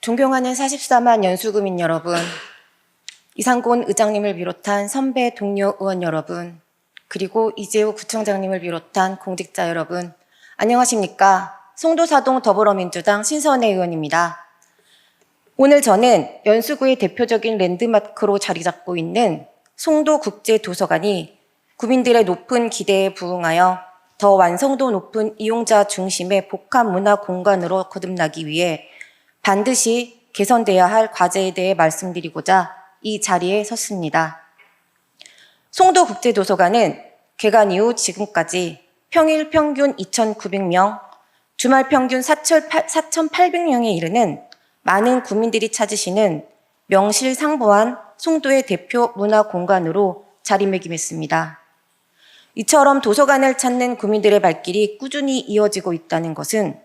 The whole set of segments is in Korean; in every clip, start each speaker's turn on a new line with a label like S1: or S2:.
S1: 존경하는 44만 연수구민 여러분, 이상곤 의장님을 비롯한 선배 동료 의원 여러분, 그리고 이재우 구청장님을 비롯한 공직자 여러분, 안녕하십니까? 송도사동 더불어민주당 신선혜 의원입니다. 오늘 저는 연수구의 대표적인 랜드마크로 자리 잡고 있는 송도국제도서관이 구민들의 높은 기대에 부응하여 더 완성도 높은 이용자 중심의 복합문화 공간으로 거듭나기 위해 반드시 개선돼야 할 과제에 대해 말씀드리고자 이 자리에 섰습니다. 송도국제도서관은 개관 이후 지금까지 평일 평균 2,900명, 주말 평균 4,800명에 이르는 많은 구민들이 찾으시는 명실상부한 송도의 대표 문화 공간으로 자리매김했습니다. 이처럼 도서관을 찾는 구민들의 발길이 꾸준히 이어지고 있다는 것은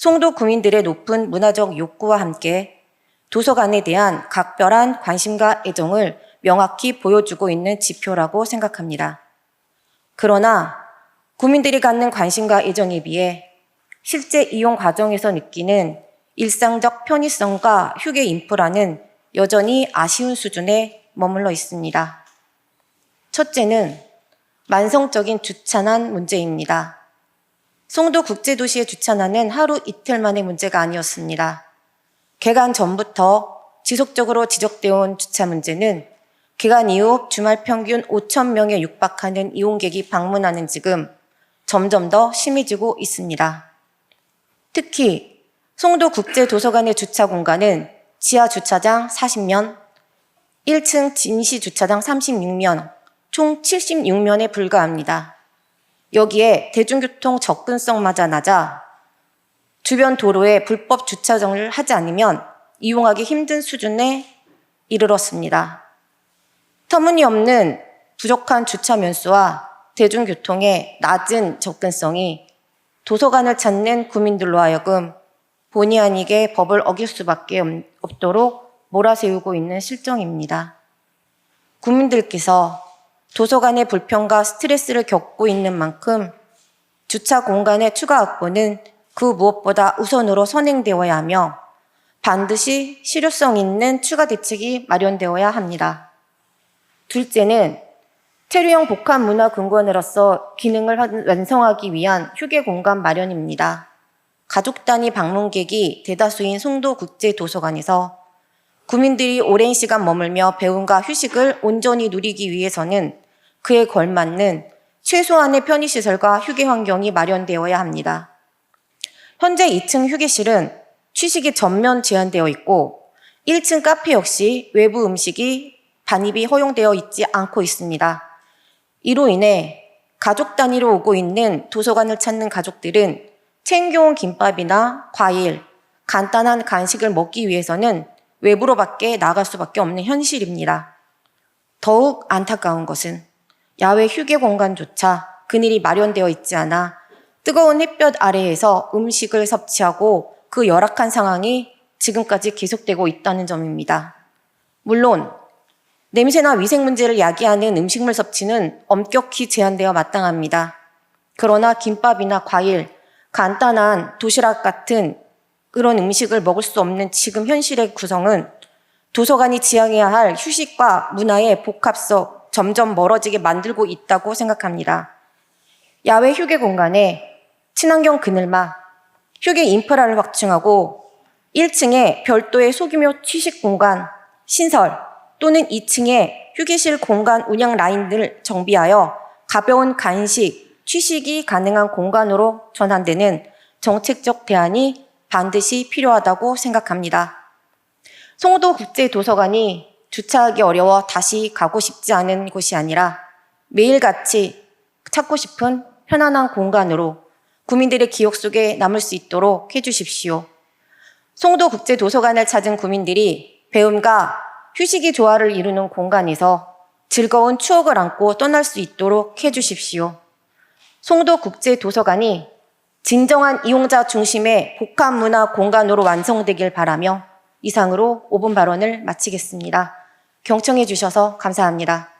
S1: 송도 구민들의 높은 문화적 욕구와 함께 도서관에 대한 각별한 관심과 애정을 명확히 보여주고 있는 지표라고 생각합니다. 그러나 구민들이 갖는 관심과 애정에 비해 실제 이용 과정에서 느끼는 일상적 편의성과 휴게 인프라는 여전히 아쉬운 수준에 머물러 있습니다. 첫째는 만성적인 주차난 문제입니다. 송도국제도시의 주차난은 하루 이틀 만의 문제가 아니었습니다. 개관 전부터 지속적으로 지적되어 온 주차 문제는 개관 이후 주말 평균 5,000명에 육박하는 이용객이 방문하는 지금 점점 더 심해지고 있습니다. 특히 송도국제도서관의 주차 공간은 지하 주차장 40면, 1층 임시 주차장 36면, 총 76면에 불과합니다. 여기에 대중교통 접근성마저 낮아 주변 도로에 불법 주차장을 하지 않으면 이용하기 힘든 수준에 이르렀습니다. 터무니없는 부족한 주차 면수와 대중교통의 낮은 접근성이 도서관을 찾는 구민들로 하여금 본의 아니게 법을 어길 수밖에 없도록 몰아세우고 있는 실정입니다. 구민들께서 도서관의 불편과 스트레스를 겪고 있는 만큼 주차 공간의 추가 확보는 그 무엇보다 우선으로 선행되어야 하며 반드시 실효성 있는 추가 대책이 마련되어야 합니다. 둘째는 체류형 복합문화공간으로서 기능을 완성하기 위한 휴게 공간 마련입니다. 가족 단위 방문객이 대다수인 송도국제도서관에서 구민들이 오랜 시간 머물며 배움과 휴식을 온전히 누리기 위해서는 그에 걸맞는 최소한의 편의시설과 휴게 환경이 마련되어야 합니다. 현재 2층 휴게실은 취식이 전면 제한되어 있고 1층 카페 역시 외부 음식이 반입이 허용되어 있지 않고 있습니다. 이로 인해 가족 단위로 오고 있는 도서관을 찾는 가족들은 챙겨온 김밥이나 과일, 간단한 간식을 먹기 위해서는 외부로밖에 나갈 수밖에 없는 현실입니다. 더욱 안타까운 것은 야외 휴게 공간조차 그늘이 마련되어 있지 않아 뜨거운 햇볕 아래에서 음식을 섭취하고 그 열악한 상황이 지금까지 계속되고 있다는 점입니다. 물론 냄새나 위생 문제를 야기하는 음식물 섭취는 엄격히 제한되어 마땅합니다. 그러나 김밥이나 과일, 간단한 도시락 같은 그런 음식을 먹을 수 없는 지금 현실의 구성은 도서관이 지향해야 할 휴식과 문화의 복합성 점점 멀어지게 만들고 있다고 생각합니다. 야외 휴게 공간에 친환경 그늘막, 휴게 인프라를 확충하고 1층에 별도의 소규모 취식 공간, 신설 또는 2층에 휴게실 공간 운영 라인을 정비하여 가벼운 간식, 취식이 가능한 공간으로 전환되는 정책적 대안이 반드시 필요하다고 생각합니다. 송도국제도서관이 주차하기 어려워 다시 가고 싶지 않은 곳이 아니라 매일같이 찾고 싶은 편안한 공간으로 구민들의 기억 속에 남을 수 있도록 해주십시오. 송도국제도서관을 찾은 구민들이 배움과 휴식이 조화를 이루는 공간에서 즐거운 추억을 안고 떠날 수 있도록 해주십시오. 송도국제도서관이 진정한 이용자 중심의 복합문화 공간으로 완성되길 바라며 이상으로 5분 발언을 마치겠습니다. 경청해 주셔서 감사합니다.